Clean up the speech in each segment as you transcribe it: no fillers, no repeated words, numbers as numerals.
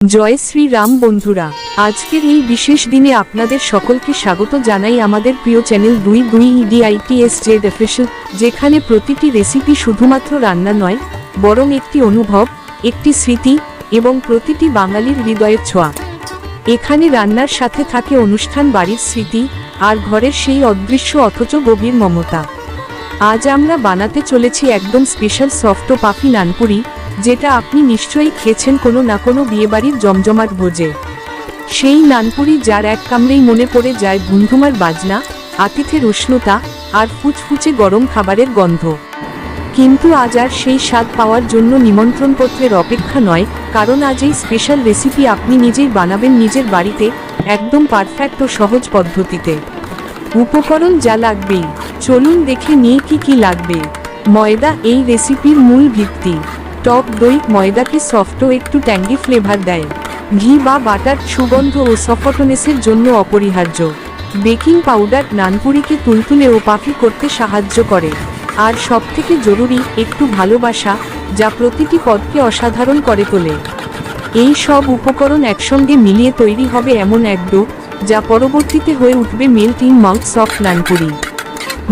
জয় শ্রীরাম বন্ধুরা, আজকের এই বিশেষ দিনে আপনাদের সকলকে স্বাগত জানাই আমাদের প্রিয় চ্যানেল 22EDITSZ অফিশিয়াল, যেখানে প্রতিটি রেসিপি শুধুমাত্র রান্না নয়, বরং একটি অনুভব, একটি স্মৃতি এবং প্রতিটি বাঙালির হৃদয়ের ছোঁয়া। এখানে রান্নার সাথে থাকে অনুষ্ঠান, বাড়ির স্মৃতি আর ঘরের সেই অদৃশ্য অথচ গভীর মমতা। আজ আমরা বানাতে চলেছি একদম স্পেশাল সফট ও পাফি নানপুরি, যেটা আপনি নিশ্চয়ই খেয়েছেন কোনো না কোনো বিয়েবাড়ির জমজমাট ভোজে। সেই নানপুরি যার এক কামড়েই মনে পড়ে যায় ধুমধুমার বাজনা, আতিথের উষ্ণতা আর ফুচফুচে গরম খাবারের গন্ধ। কিন্তু আজ আর সেই স্বাদ পাওয়ার জন্য নিমন্ত্রণপত্রের অপেক্ষা নয়, কারণ আজ এই স্পেশাল রেসিপি আপনি নিজেই বানাবেন নিজের বাড়িতে, একদম পারফেক্ট ও সহজ পদ্ধতিতে। উপকরণ যা লাগবেই চলুন দেখে নিয়ে কি লাগবে। ময়দা এই রেসিপির মূল ভিত্তি। টক দই ময়দাকে সফট ও একটু ট্যাঙ্গি ফ্লেভার দেয়। ঘি বা বাটার সুগন্ধ ও সফটনেসের জন্য অপরিহার্য। বেকিং পাউডার নানপুরিকে তুলতুলে ও পাফি করতে সাহায্য করে। আর সবথেকে জরুরি, একটু ভালোবাসা, যা প্রতিটি পদকে অসাধারণ করে তোলে। এই সব উপকরণ একসঙ্গে মিলিয়ে তৈরি হবে এমন এক ডো, যা পরবর্তীতে হয়ে উঠবে melt in mouth soft nanpuri.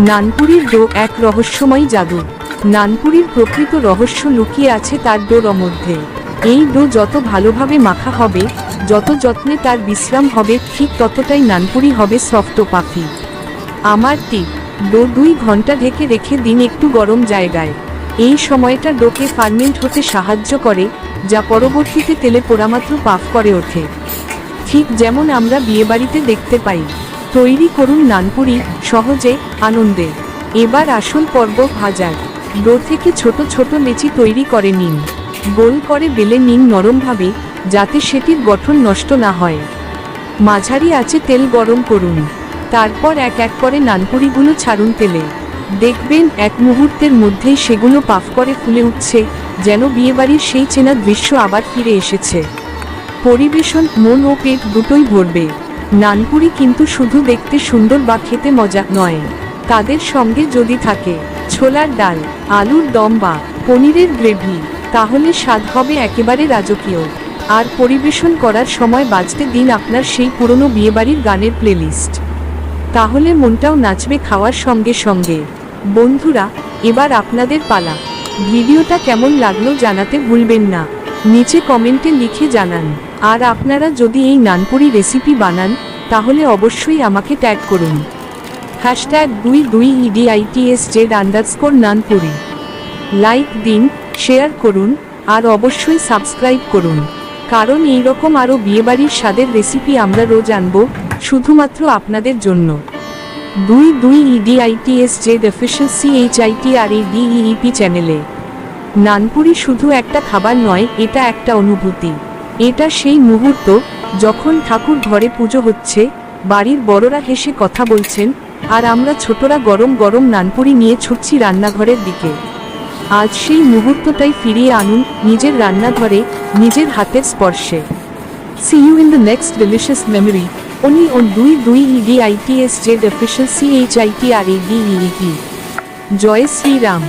নানপুরির ডো এক রহস্যময় জাদু। নানপুরির প্রকৃত রহস্য লুকিয়ে আছে তার ডোর মধ্যে। এই ডো যত ভালোভাবে মাখা হবে, যত যত্নে তার বিশ্রাম হবে, ঠিক ততটাই নানপুরি হবে সফট ও পাফি। আমার টিপ, ডো 2 ঘন্টা ঢেকে রেখে দিন একটু গরম জায়গায়। এই সময়টা ডোকে ফার্মেন্ট হতে সাহায্য করে, যা পরবর্তীতে তেলে পোড়ামাত্র পাফ করে ওঠে, ঠিক যেমন আমরা বিয়েবাড়িতে দেখতে পাই। তৈরি করুন নানপুরি সহজে, আনন্দে। এবার আসল পর্ব, ভাজার। ডো থেকে ছোট ছোট লেচি তৈরি করে নিন। গোল করে বেলে নিন নরমভাবে, যাতে সেটির গঠন নষ্ট না হয়। মাঝারি আঁচে তেল গরম করুন। তারপর এক এক করে নানপুরিগুলো ছাড়ুন তেলে। দেখবেন এক মুহূর্তের মধ্যেই সেগুলো পাফ করে ফুলে উঠছে, যেন বিয়েবাড়ির সেই চেনা দৃশ্য আবার ফিরে এসেছে। পরিবেশন, মন ও পেট দুটোই ভরবে। নানপুরি কিন্তু শুধু দেখতে সুন্দর বা খেতে মজা নয়, তাদের সঙ্গে যদি থাকে ছোলার ডাল, আলুর দম বা পনিরের গ্রেভি, তাহলে স্বাদ হবে একেবারে রাজকীয়। আর পরিবেশন করার সময় বাজতে দিন আপনার সেই পুরনো বিয়েবাড়ির গানের প্লেলিস্ট, তাহলে মনটাও নাচবে খাওয়ার সঙ্গে সঙ্গে। বন্ধুরা, এবার আপনাদের পালা। ভিডিওটা কেমন লাগলো জানাতে ভুলবেন না, নিচে কমেন্টে লিখে জানান। আর আপনারা যদি এই নানপুরি রেসিপি বানান, তাহলে অবশ্যই আমাকে ট্যাগ করুন। #22EDITSZ_নানপুরি। লাইক দিন, শেয়ার করুন আর অবশ্যই সাবস্ক্রাইব করুন, কারণ এইরকম আরও বিয়েবাড়ির স্বাদের রেসিপি আমরা রোজ আনব, শুধুমাত্র আপনাদের জন্য। 22EDITSZ অফিশিয়াল CHITRADEEP চ্যানেলে। নানপুরি শুধু একটা খাবার নয়, এটা একটা অনুভূতি। এটা সেই মুহূর্ত যখন ঠাকুর ঘরে পুজো হচ্ছে, বাড়ির বড়রা হেসে কথা বলছেন, আর আমরা ছোটরা গরম গরম নানপুরি নিয়ে ছুটছি রান্নাঘরের দিকে। আজ সেই মুহূর্তটাই ফিরিয়ে আনুন নিজের রান্নাঘরে, নিজের হাতের স্পর্শে। See you in the next delicious memory, only on 22EDITSZ official CHITRADEEP। জয় শ্রীরাম।